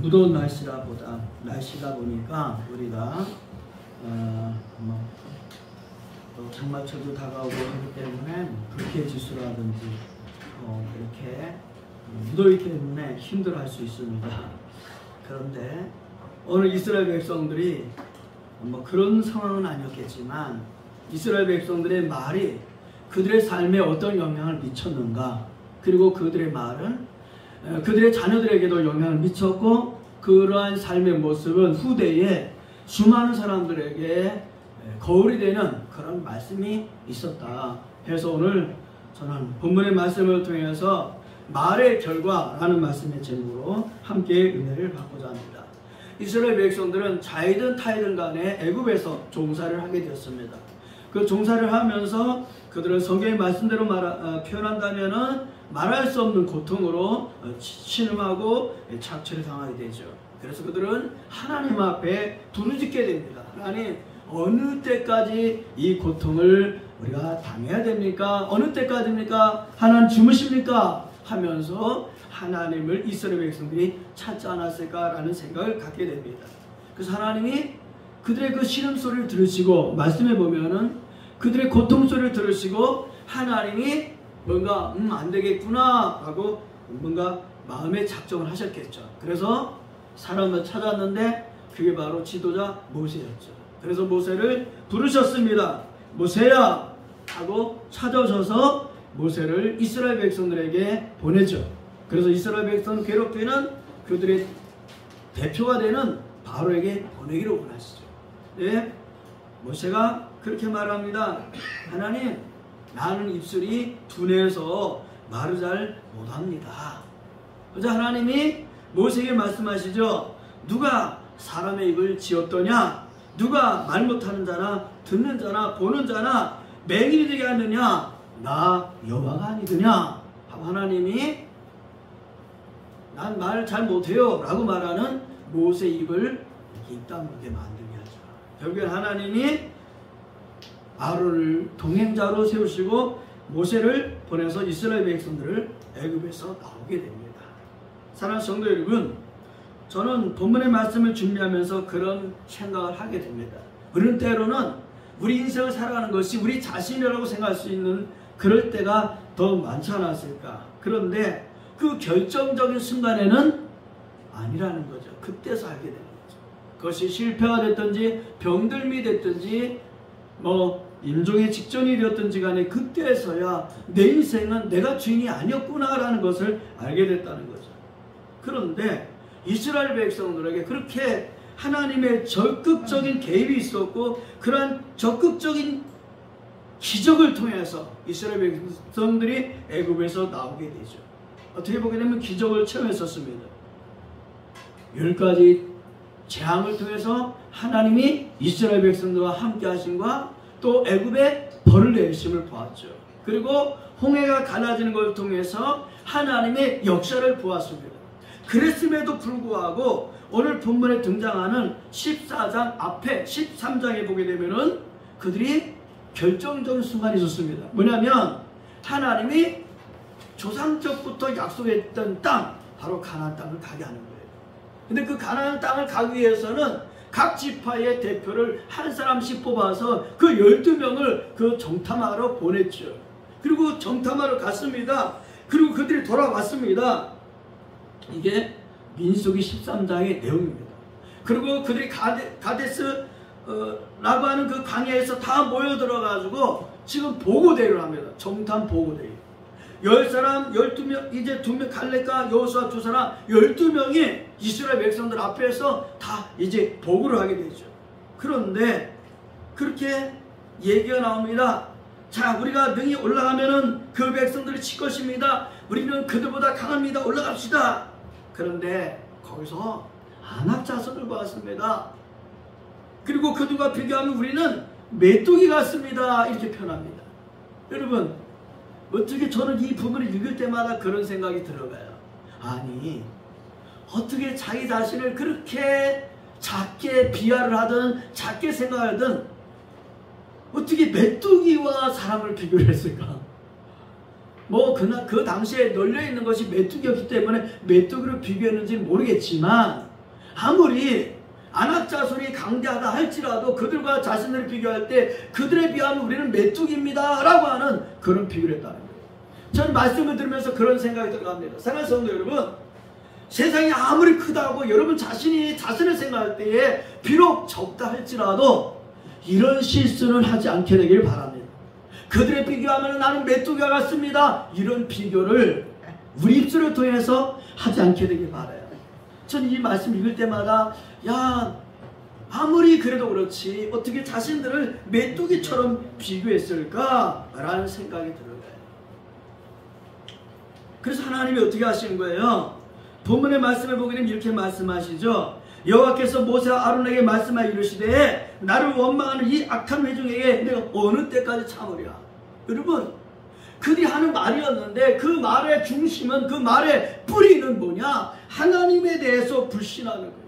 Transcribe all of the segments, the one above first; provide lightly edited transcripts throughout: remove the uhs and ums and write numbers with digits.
무더운 날씨다 보니까 우리가 또 장마철도 다가오고 하기 때문에 불쾌 지수라든지 이렇게 무더위 때문에 힘들어할 수 있습니다. 그런데 오늘 이스라엘 백성들이 그런 상황은 아니었겠지만 이스라엘 백성들의 말이 그들의 삶에 어떤 영향을 미쳤는가, 그리고 그들의 말은 그들의 자녀들에게도 영향을 미쳤고, 그러한 삶의 모습은 후대에 수많은 사람들에게 거울이 되는 그런 말씀이 있었다 해서 오늘 저는 본문의 말씀을 통해서 말의 결과라는 말씀의 제목으로 함께 은혜를 받고자 합니다. 이스라엘 백성들은 자이든 타이든 간에 애굽에서 종사를 하게 되었습니다. 그 종사를 하면서 그들은 성경의 말씀대로 표현한다면은 말할 수 없는 고통으로 신음하고 착취를 당하게 되죠. 그래서 그들은 하나님 앞에 부르짖게 됩니다. 하나님, 어느 때까지 이 고통을 우리가 당해야 됩니까? 어느 때까지입니까? 하나님 주무십니까? 하면서 하나님을 이스라엘 백성들이 찾지 않았을까라는 생각을 갖게 됩니다. 그래서 하나님이 그들의 그 신음소리를 들으시고, 말씀해 보면은 그들의 고통소리를 들으시고 하나님이 뭔가 안 되겠구나 하고 뭔가 마음에 작정을 하셨겠죠. 그래서 사람을 찾았는데 그게 바로 지도자 모세였죠. 그래서 모세를 부르셨습니다. 모세야 하고 찾아오셔서 모세를 이스라엘 백성들에게 보내죠. 그래서 이스라엘 백성을 괴롭히는 그들의 대표가 되는 바로에게 보내기를 원하시죠. 네, 모세가 그렇게 말합니다. 하나님, 나는 입술이 둔해서 말을 잘 못합니다. 그래서 하나님이 모세에게 말씀하시죠. 누가 사람의 입을 지었더냐? 누가 말 못하는 자나 듣는 자나 보는 자나 맹인이 되게 하느냐? 나 여호와가 아니더냐? 하나님이 난 말 잘 못해요 라고 말하는 모세 입을 입 다물게 만들게 하죠. 결국엔 하나님이 아론을 동행자로 세우시고 모세를 보내서 이스라엘 백성들을 애굽에서 나오게 됩니다. 사랑하는 성도 여러분, 저는 본문의 말씀을 준비하면서 그런 생각을 하게 됩니다. 우리는 때로는 우리 인생을 살아가는 것이 우리 자신이라고 생각할 수 있는 그럴 때가 더 많지 않았을까. 그런데 그 결정적인 순간에는 아니라는 거죠. 그때서 알게 되는 거죠. 그것이 실패가 됐든지 병들미 됐든지 임종의 직전이 되었든지 간에 그때서야 내 인생은 내가 주인이 아니었구나라는 것을 알게 됐다는 거죠. 그런데 이스라엘 백성들에게 그렇게 하나님의 적극적인 개입이 있었고, 그러한 적극적인 기적을 통해서 이스라엘 백성들이 애굽에서 나오게 되죠. 어떻게 보게 되면 기적을 체험했었습니다. 10가지 재앙을 통해서 하나님이 이스라엘 백성들과 함께 하심과 또 애굽에 벌을 내리심을 보았죠. 그리고 홍해가 갈라지는 것을 통해서 하나님의 역사를 보았습니다. 그랬음에도 불구하고 오늘 본문에 등장하는 14장 앞에 13장에 보게 되면은 그들이 결정적인 순간이 있었습니다. 뭐냐면 하나님이 조상적부터 약속했던 땅, 바로 가나안 땅을 가게 하는 거예요. 근데 그 가나안 땅을 가기 위해서는 각 지파의 대표를 한 사람씩 뽑아서 그 12명을 그 정탐하러 보냈죠. 그리고 정탐하러 갔습니다. 그리고 그들이 돌아왔습니다. 이게 민수기 13장의 내용입니다. 그리고 그들이 가데스 라고 하는 그 광야에서 다 모여들어가지고 지금 보고대회를 합니다. 정탐 보고대회. 10사람, 12명, 이제 2명, 갈렙과 여호수아 2사람, 12명이 이스라엘 백성들 앞에서 다 이제 보고를 하게 되죠. 그런데 그렇게 얘기가 나옵니다. 자, 우리가 능히 올라가면은 그 백성들이 칠 것입니다. 우리는 그들보다 강합니다. 올라갑시다. 그런데 거기서 안악 자손을 보았습니다. 그리고 그들과 비교하면 우리는 메뚜기 같습니다. 이렇게 표현합니다. 여러분, 어떻게 저는 이 부분을 읽을 때마다 그런 생각이 들어가요. 아니, 어떻게 자기 자신을 그렇게 작게 비하를 하든 작게 생각하든 어떻게 메뚜기와 사람을 비교를 했을까? 그 당시에 널려있는 것이 메뚜기였기 때문에 메뚜기를 비교했는지 모르겠지만 아무리 아낙 자손이 강대하다 할지라도 그들과 자신을 비교할 때 그들에 비하면 우리는 메뚜기입니다 라고 하는 그런 비교를 했다는 거예요. 저는 말씀을 들으면서 그런 생각이 들어갑니다. 사랑하는 성도 여러분, 세상이 아무리 크다고 여러분 자신이 자신을 생각할 때에 비록 적다 할지라도 이런 실수는 하지 않게 되길 바랍니다. 그들에 비교하면 나는 메뚜기와 같습니다, 이런 비교를 우리 입술을 통해서 하지 않게 되길 바라요. 저는 이 말씀 읽을 때마다 야, 아무리 그래도 그렇지 어떻게 자신들을 메뚜기처럼 비교했을까 라는 생각이 들어요. 그래서 하나님이 어떻게 하시는 거예요? 본문의 말씀을 보게 되면 이렇게 말씀하시죠. 여호와께서 모세와 아론에게 말씀하여 이르시되 나를 원망하는 이 악한 회중에게 내가 어느 때까지 참으랴. 여러분, 그들이 하는 말이었는데 그 말의 중심은, 그 말의 뿌리는 뭐냐? 하나님에 대해서 불신하는 거예요.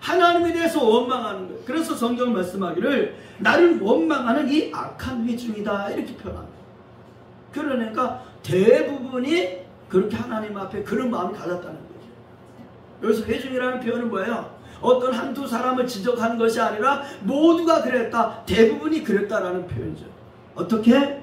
하나님에 대해서 원망하는 거예요. 그래서 성경은 말씀하기를 나를 원망하는 이 악한 회중이다 이렇게 표현합니다. 그러니까 대부분이 그렇게 하나님 앞에 그런 마음이 가졌다는 거죠. 여기서 회중이라는 표현은 뭐예요? 어떤 한두 사람을 지적하는 것이 아니라 모두가 그랬다, 대부분이 그랬다라는 표현이죠. 어떻게?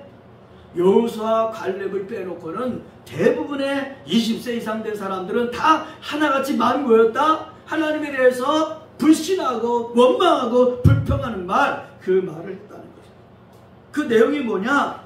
여호수아 갈렙을 빼놓고는 대부분의 20세 이상 된 사람들은 다 하나같이 마음이 뭐였다? 하나님에 대해서 불신하고 원망하고 불평하는 말, 그 말을 했다는 거죠. 그 내용이 뭐냐?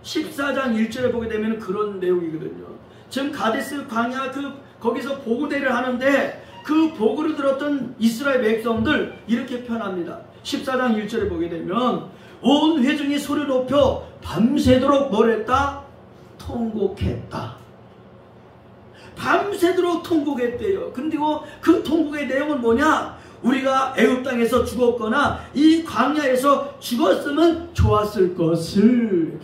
14장 1절에 보게 되면 그런 내용이거든요. 지금 가데스 광야 거기서 보고대를 하는데 그 보고를 들었던 이스라엘 백성들 이렇게 표현합니다. 14장 1절에 보게 되면 온 회중이 소리 높여 밤새도록 뭘 했다? 통곡했다. 밤새도록 통곡했대요. 그리고 그 통곡의 내용은 뭐냐? 우리가 애굽 땅에서 죽었거나 이 광야에서 죽었으면 좋았을 것을.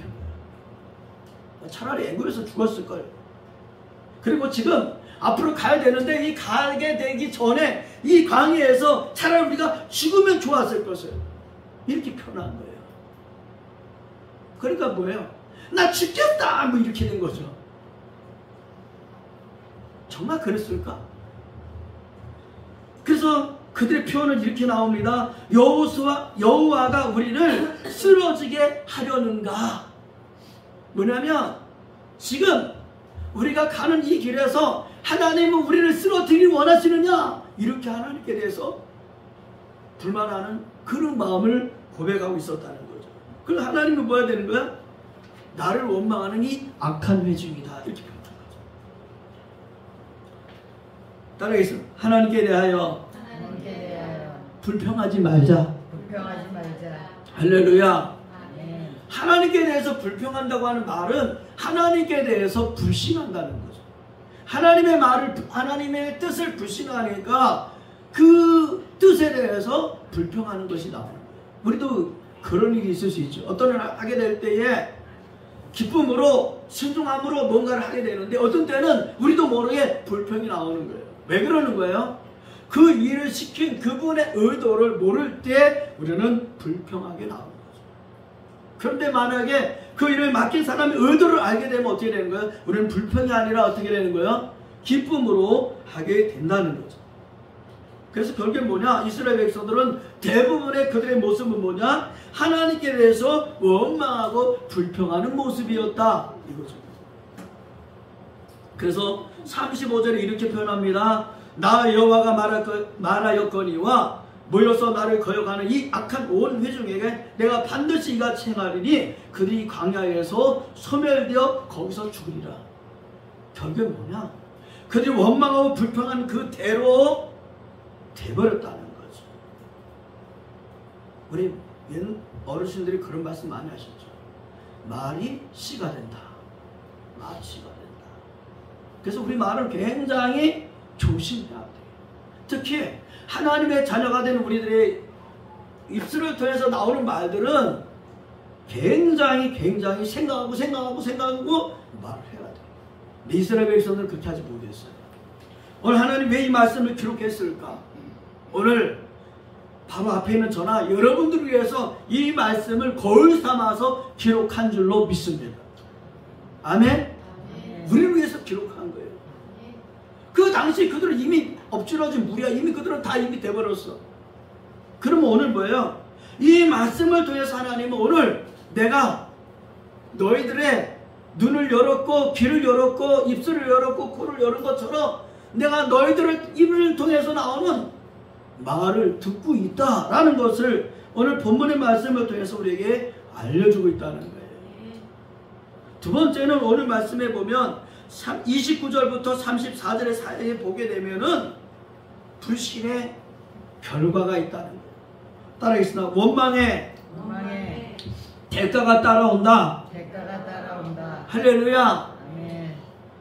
차라리 애굽에서 죽었을 걸. 그리고 지금 앞으로 가야 되는데 이 가게 되기 전에 이 광야에서 차라리 우리가 죽으면 좋았을 것을. 이렇게 표현한 거예요. 그러니까 뭐예요? 나 죽겠다! 뭐 이렇게 된 거죠. 정말 그랬을까? 그래서 그들의 표현은 이렇게 나옵니다. 여호와가 우리를 쓰러지게 하려는가? 뭐냐면 지금 우리가 가는 이 길에서 하나님은 우리를 쓰러뜨리길 원하시느냐? 이렇게 하나님께 대해서 불만하는 그런 마음을 고백하고 있었다는 거죠. 그럼 하나님은 뭐 해야 되는 거야? 나를 원망하는 이 악한 회중이다 이렇게 표현한 거죠. 따라하겠습니다. 하나님께 대하여 불평하지 말자. 할렐루야. 하나님께 대해서 불평한다고 하는 말은 하나님께 대해서 불신한다는 거죠. 하나님의 뜻을 불신하니까 그 뜻에 대해서 불평하는 것이 나오는 거예요. 우리도 그런 일이 있을 수 있죠. 어떤 일을 하게 될 때에 기쁨으로 순종함으로 뭔가를 하게 되는데 어떤 때는 우리도 모르게 불평이 나오는 거예요. 왜 그러는 거예요? 그 일을 시킨 그분의 의도를 모를 때 우리는 불평하게 나오는 거죠. 그런데 만약에 그 일을 맡긴 사람의 의도를 알게 되면 어떻게 되는 거예요? 우리는 불평이 아니라 어떻게 되는 거예요? 기쁨으로 하게 된다는 거죠. 그래서 결국에 뭐냐? 이스라엘 백성들은 대부분의 그들의 모습은 뭐냐? 하나님께 대해서 원망하고 불평하는 모습이었다 이거죠. 그래서 35절에 이렇게 표현합니다. 나 여호와가 말하였거니와 모여서 나를 거역하는 이 악한 온 회중에게 내가 반드시 이같이 행하리니 그들이 광야에서 소멸되어 거기서 죽으리라. 결국에 뭐냐? 그들이 원망하고 불평한 그 대로 돼버렸다는 거죠. 우리 옛 어르신들이 그런 말씀 많이 하시죠. 말이 씨가 된다. 말이 씨가 된다. 그래서 우리 말은 굉장히 조심해야 돼요. 특히 하나님의 자녀가 된 우리들의 입술을 통해서 나오는 말들은 굉장히 생각하고 말을 해야 돼요. 이스라엘 백성들은 그렇게 하지 못했어요. 오늘 하나님 왜 이 말씀을 기록했을까? 오늘 바로 앞에 있는 저나 여러분들을 위해서 이 말씀을 거울 삼아서 기록한 줄로 믿습니다. 아멘? 우리를 위해서 기록한 거예요. 그 당시 그들은 이미 엎질러진 물이야. 이미 그들은 다 이미 돼버렸어. 그러면 오늘 뭐예요? 이 말씀을 통해서 하나님은 오늘 내가 너희들의 눈을 열었고 귀를 열었고 입술을 열었고 코를 열은 것처럼 내가 너희들의 입을 통해서 나오는 말을 듣고 있다라는 것을 오늘 본문의 말씀을 통해서 우리에게 알려주고 있다는 거예요. 두 번째는 오늘 말씀에 보면 29절부터 34절의 사이에 보게 되면은 불신의 결과가 있다는 거예요. 따라하겠습니다. 원망에 대가가 따라온다. 할렐루야. 아멘.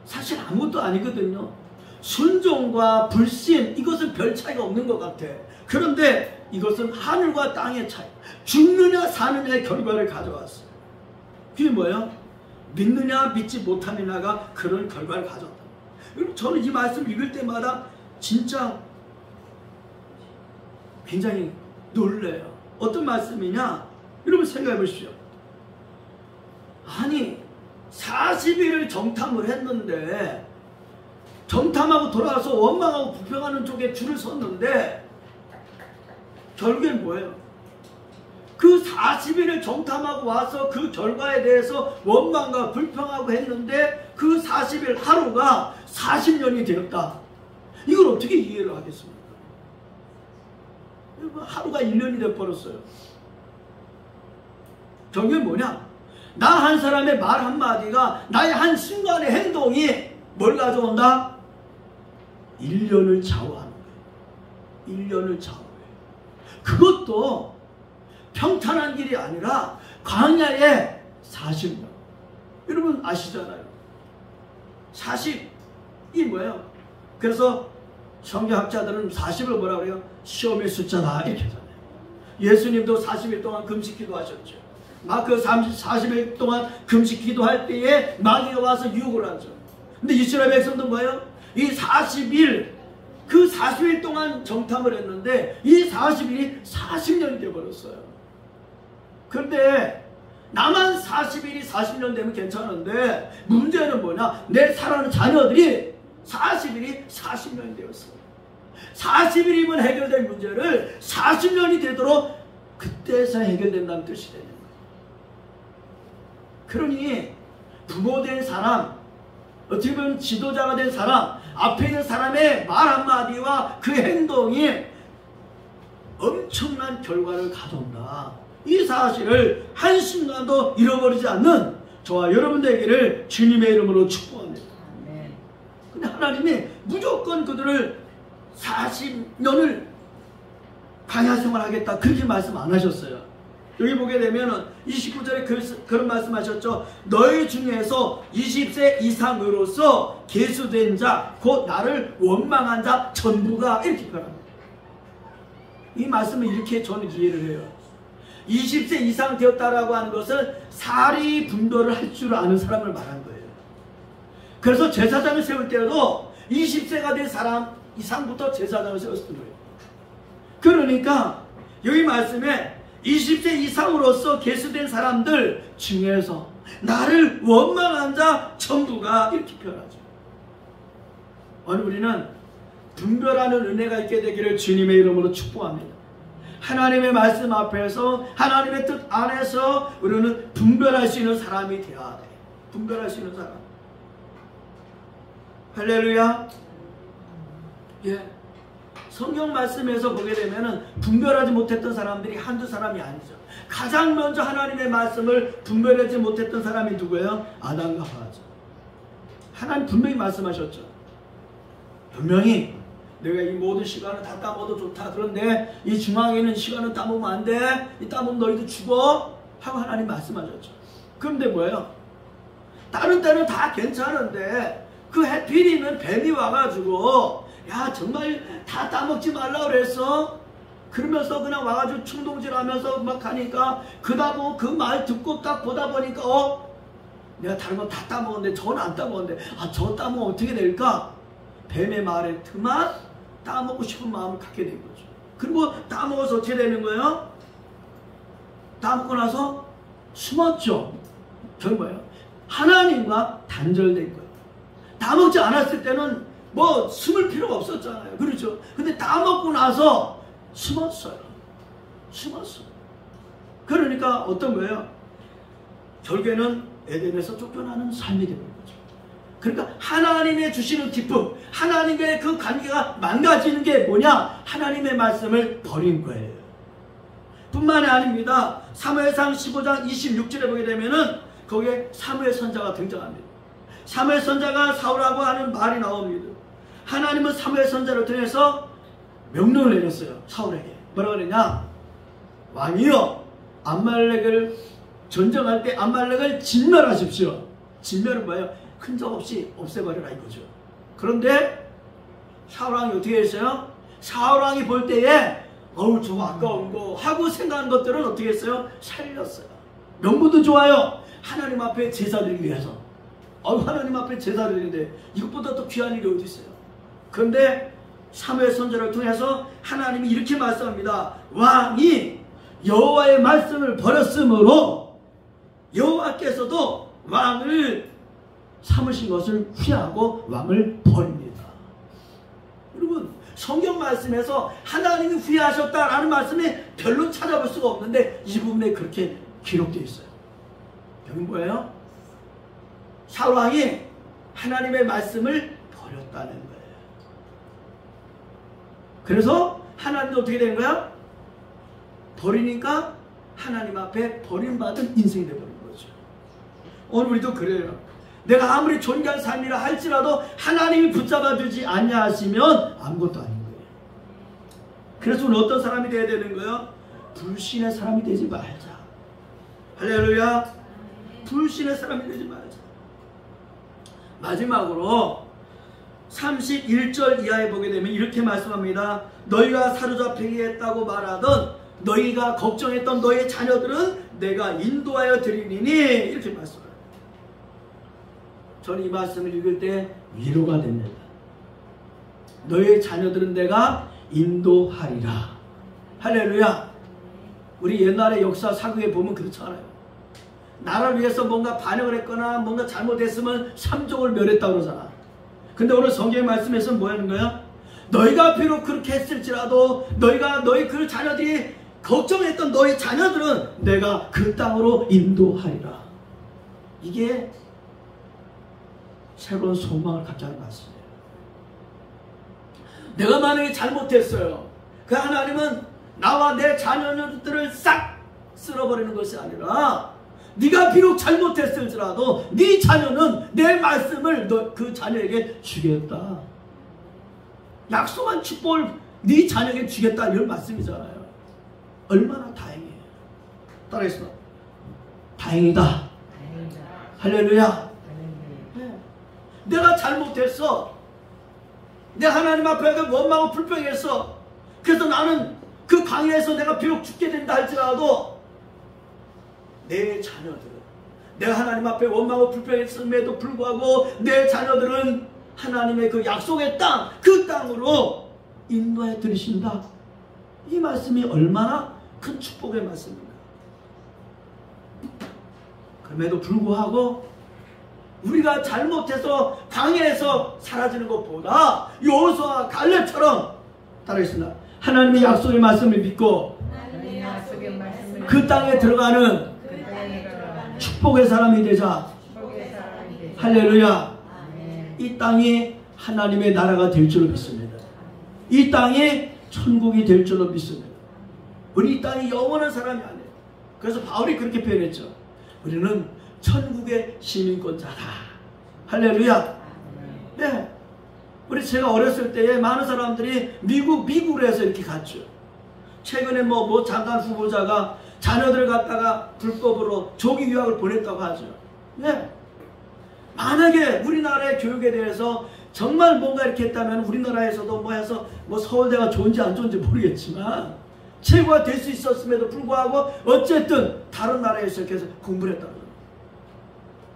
사실 아무것도 아니거든요. 순종과 불신, 이것은 별 차이가 없는 것 같아. 그런데 이것은 하늘과 땅의 차이, 죽느냐 사느냐의 결과를 가져왔어요. 그게 뭐예요? 믿느냐 믿지 못하느냐가 그런 결과를 가져왔다. 저는 이 말씀 읽을 때마다 진짜 굉장히 놀래요. 어떤 말씀이냐? 여러분 생각해 보십시오. 아니 40일을 정탐을 했는데, 정탐하고 돌아와서 원망하고 불평하는 쪽에 줄을 섰는데 결국엔 뭐예요? 그 40일을 정탐하고 와서 그 결과에 대해서 원망과 불평하고 했는데 그 40일 하루가 40년이 되었다. 이걸 어떻게 이해를 하겠습니까? 하루가 1년이 되어버렸어요. 결국엔 뭐냐? 나 한 사람의 말 한마디가, 나의 한 순간의 행동이 뭘 가져온다? 1년을 좌우하는 거예요. 1년을 좌우해요. 그것도 평탄한 길이 아니라 광야의 40년. 여러분 아시잖아요. 40이 뭐예요? 그래서 성경학자들은 40을 뭐라 그래요? 시험의 숫자다 이렇게 하잖아요. 예수님도 40일 동안 금식 기도하셨죠. 마크 40일 동안 금식 기도할 때에 마귀가 와서 유혹을 하죠. 근데 이스라엘 백성도 뭐예요? 이 40일, 그 40일 동안 정탐을 했는데 이 40일이 40년이 되어버렸어요. 그런데 나만 40일이 40년 되면 괜찮은데 문제는 뭐냐? 내 사랑하는 자녀들이 40일이 40년이 되었어요. 40일이면 해결될 문제를 40년이 되도록 그때서 해결된다는 뜻이 되는 거예요. 그러니 부모된 사람, 어떻게 보면 지도자가 된 사람, 앞에 있는 사람의 말 한마디와 그 행동이 엄청난 결과를 가져온다. 이 사실을 한순간도 잃어버리지 않는 저와 여러분 되기를 주님의 이름으로 축복합니다. 근데 하나님이 무조건 그들을 40년을 광야 생활하겠다 그렇게 말씀 안 하셨어요. 여기 보게 되면 29절에 그런 말씀하셨죠. 너희 중에서 20세 이상으로서 계수된 자, 곧 나를 원망한 자 전부가 이렇게 표현합니다. 이 말씀을 이렇게 저는 이해를 해요. 20세 이상 되었다라고 하는 것은 사리 분별을 할 줄 아는 사람을 말한 거예요. 그래서 제사장을 세울 때도 20세가 된 사람 이상부터 제사장을 세웠던 거예요. 그러니까 여기 말씀에 20세 이상으로서 계수된 사람들 중에서 나를 원망한 자 전부가 이렇게 표현하죠. 오늘 우리는 분별하는 은혜가 있게 되기를 주님의 이름으로 축복합니다. 하나님의 말씀 앞에서 하나님의 뜻 안에서 우리는 분별할 수 있는 사람이 되어야 돼. 분별할 수 있는 사람. 할렐루야. 예. 성경 말씀에서 보게 되면은 분별하지 못했던 사람들이 한두 사람이 아니죠. 가장 먼저 하나님의 말씀을 분별하지 못했던 사람이 누구예요? 아담과 하와죠. 하나님 분명히 말씀하셨죠. 분명히 내가 이 모든 시간을 다 따먹어도 좋다. 그런데 이 중앙에 있는 시간은 따먹으면 안 돼. 이 따먹으면 너희도 죽어. 하고 하나님 말씀하셨죠. 그런데 뭐예요? 다른 때는 다 괜찮은데 그 해필이면 뱀이 와가지고 야 정말 다 따먹지 말라 그랬어? 그러면서 그냥 와가지고 충동질하면서 막 하니까 그다 보고 그 말 듣고 딱 보다 보니까 내가 다른 건 다 따먹었는데 저건 안 따먹었는데 저 따먹으면 어떻게 될까? 뱀의 말에 그만 따먹고 싶은 마음을 갖게 된 거죠. 그리고 따먹어서 어떻게 되는 거예요? 따먹고 나서 숨었죠. 저는 뭐예요? 하나님과 단절된 거예요. 따먹지 않았을 때는 뭐 숨을 필요가 없었잖아요. 그렇죠? 근데 다 먹고 나서 숨었어요. 그러니까 어떤 거예요? 결국에는 에덴에서 쫓겨나는 삶이 되는 거죠. 그러니까 하나님의 주시는 기쁨, 하나님의 그 관계가 망가지는 게 뭐냐? 하나님의 말씀을 버린 거예요. 뿐만이 아닙니다. 사무엘상 15장 26절에 보게 되면은 거기에 사무엘 선자가 등장합니다. 사무엘 선자가 사울하고 하는 말이 나옵니다. 하나님은 사무엘 선자를 통해서 명령을 내렸어요. 사울에게. 뭐라고 그러냐? 왕이여, 암말렉을 전쟁할 때 암말렉을 진멸하십시오. 진멸은 뭐예요? 흔적 없이 없애버려라 이거죠. 그런데 사울왕이 어떻게 했어요? 사울왕이 볼 때에 어우 저거 아까운 거 하고 생각한 것들은 어떻게 했어요? 살렸어요. 명분도 좋아요. 하나님 앞에 제사 드리기 위해서. 하나님 앞에 제사 드리는데 이것보다 더 귀한 일이 어디 있어요? 그런데 사무엘 선지자를 통해서 하나님이 이렇게 말씀합니다. 왕이 여호와의 말씀을 버렸으므로 여호와께서도 왕을 삼으신 것을 피하고 왕을 버립니다. 여러분, 성경 말씀에서 하나님이 후회하셨다라는 말씀이 별로 찾아볼 수가 없는데 이 부분에 그렇게 기록되어 있어요. 여기 뭐예요? 사울왕이 하나님의 말씀을 버렸다는 거예요. 그래서 하나님도 어떻게 된 거야? 버리니까 하나님 앞에 버림받은 인생이 되어버린 거죠. 오늘 우리도 그래요. 내가 아무리 존귀한 삶이라 할지라도 하나님이 붙잡아주지 않냐 하시면 아무것도 아닌 거예요. 그래서 우리는 어떤 사람이 되어야 되는 거예요? 불신의 사람이 되지 말자. 할렐루야. 불신의 사람이 되지 말자. 마지막으로 31절 이하에 보게 되면 이렇게 말씀합니다. 너희가 사로잡히게 했다고 말하던 너희가 걱정했던 너희의 자녀들은 내가 인도하여 드리리니 이렇게 말씀합니다. 저는 이 말씀을 읽을 때 위로가 됩니다. 너희의 자녀들은 내가 인도하리라. 할렐루야. 우리 옛날의 역사 사극에 보면 그렇잖아요. 나라를 위해서 뭔가 반역을 했거나 뭔가 잘못했으면 삼족을 멸했다고 그러잖아. 근데 오늘 성경의 말씀에서는 뭐 하는 거야? 너희가 비록 그렇게 했을지라도 너희 그 자녀들이 걱정했던 너희 자녀들은 내가 그 땅으로 인도하리라. 이게 새로운 소망을 갖자는 말씀이에요. 내가 만약에 잘못했어요. 그 하나님은 나와 내 자녀들을 싹 쓸어버리는 것이 아니라 네가 비록 잘못했을지라도 네 자녀는 내 말씀을 그 자녀에게 주겠다. 약속한 축복을 네 자녀에게 주겠다 이런 말씀이잖아요. 얼마나 다행이에요. 따라해서 다행이다. 할렐루야. 네. 내가 잘못했어. 내 하나님 앞에 원망하고 불평했어. 그래서 나는 그 강에서 내가 비록 죽게 된다 할지라도 내 자녀들은 내가 하나님 앞에 원망하고 불평했음에도 불구하고 내 자녀들은 하나님의 그 약속의 땅, 그 땅으로 인도해 드리신다. 이 말씀이 얼마나 큰 축복의 말씀입니다. 그럼에도 불구하고 우리가 잘못해서 광야에서 사라지는 것보다 여호수아와 갈렙처럼 따라했습니다. 하나님의 약속의 말씀을 믿고 그 땅에 들어가는 축복의 사람이 되자. 할렐루야. 이 땅이 하나님의 나라가 될 줄로 믿습니다. 이 땅이 천국이 될 줄로 믿습니다. 우리 이 땅이 영원한 사람이 아니에요. 그래서 바울이 그렇게 표현했죠. 우리는 천국의 시민권자다. 할렐루야. 네. 우리 제가 어렸을 때에 많은 사람들이 미국으로 해서 이렇게 갔죠. 최근에 뭐 장관 후보자가 자녀들을 갖다가 불법으로 조기 유학을 보냈다고 하죠. 네. 만약에 우리나라의 교육에 대해서 정말 뭔가 이렇게 했다면 우리나라에서도 뭐 해서 뭐 서울대가 좋은지 안 좋은지 모르겠지만 최고가 될 수 있었음에도 불구하고 어쨌든 다른 나라에서 이렇게 해서 공부를 했다고.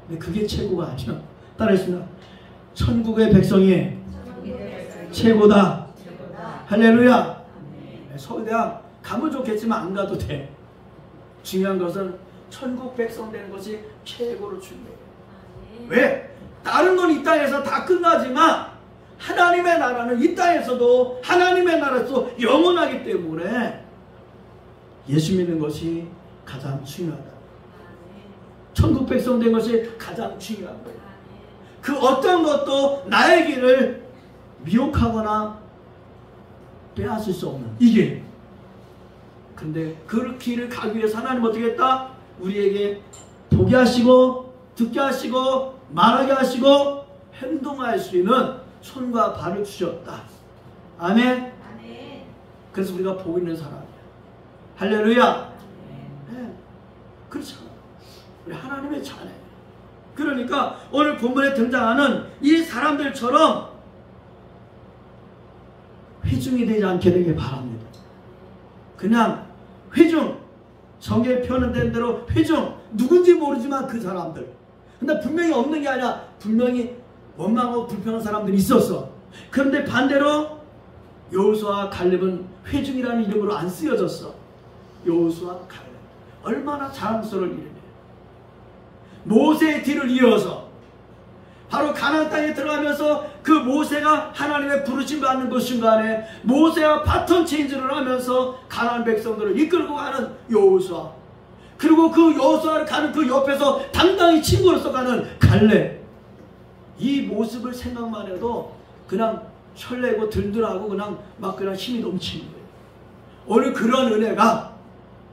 근데 그게 최고가 아니야. 따라했습니다. 천국의 백성이 최고다. 할렐루야. 서울대학 가면 좋겠지만 안 가도 돼. 중요한 것은 천국 백성 되는 것이 최고로 중요해요. 왜? 다른 건 이 땅에서 다 끝나지만 하나님의 나라는 이 땅에서도 하나님의 나라에서 영원하기 때문에 예수 믿는 것이 가장 중요하다. 천국 백성 된 것이 가장 중요한 거예요. 그 어떤 것도 나의 길을 미혹하거나 빼앗을 수 없는 이 길. 근데 그 길을 가기 위해서 하나님 어떻게 했다? 우리에게 보게 하시고 듣게 하시고 말하게 하시고 행동할 수 있는 손과 발을 주셨다. 아멘. 그래서 우리가 보고 있는 사람이야. 할렐루야. 네. 그렇잖아. 우리 하나님의 자녀. 그러니까 오늘 본문에 등장하는 이 사람들처럼 회중이 되지 않게 되길 바랍니다. 그냥 회중, 성경에 표현된 대로 회중, 누군지 모르지만 그 사람들. 근데 분명히 없는 게 아니라 분명히 원망하고 불평한 사람들이 있었어. 그런데 반대로 여호수아와 갈렙은 회중이라는 이름으로 안 쓰여졌어. 여호수아와 갈렙. 얼마나 자랑스러운 이름이에요. 모세의 뒤를 이어서 바로 가나안 땅에 들어가면서 그 모세가 하나님의 부르심 받는 그 순간에 모세와 바톤 체인지를 하면서 가나안 백성들을 이끌고 가는 여호수아, 그리고 그 여호수아를 가는 그 옆에서 당당히 친구로서 가는 갈렙. 이 모습을 생각만 해도 그냥 설레고 들들하고 그냥 힘이 넘치는 거예요. 오늘 그런 은혜가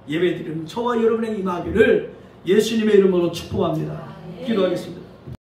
예배드리는 저와 여러분의 임하기를 예수님의 이름으로 축복합니다. 기도하겠습니다.